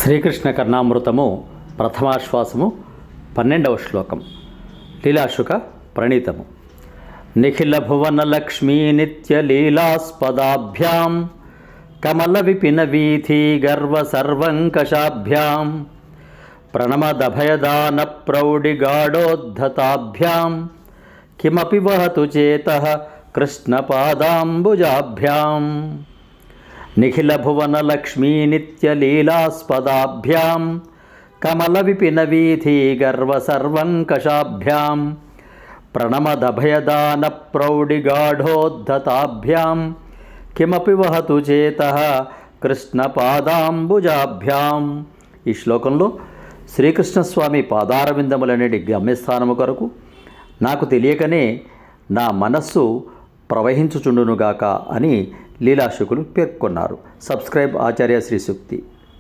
శ్రీకృష్ణ కర్ణామృతము ప్రథమాశ్వాసము 12వ శ్లోకం. లీలాశుక ప్రణీతము. నిఖిల భువన లక్ష్మీ నిత్య లీలాస్పదాభ్యాం కమల విపిన వీథి గర్వ సర్వంకషాభ్యాం ప్రణమదభయదాన ప్రౌఢిగాఢోద్ధతాభ్యాం కిమపి వహతు చేతః కృష్ణపాదాంబుజాభ్యాం. నిఖిల భువన లక్ష్మీ నిత్య లీలాస్పదాభ్యాం కమల విపిన వీథి గర్వ సర్వంకషాభ్యాం ప్రణమదభయదాన ప్రౌఢిగాఢోద్ధతాభ్యాం కిమపి వహతు చేతః కృష్ణపాదాంబుజాభ్యాం. ఈ శ్లోకంలో శ్రీకృష్ణస్వామి పాదారవిందములనేటి గమ్యస్థానము కొరకు నాకు తెలియకనే నా మనస్సు ప్రవహించుచుండునుగాక అని లీలాశుకులు పేర్కొన్నారు. సబ్స్క్రైబ్ ఆచార్య శ్రీ సూక్తి.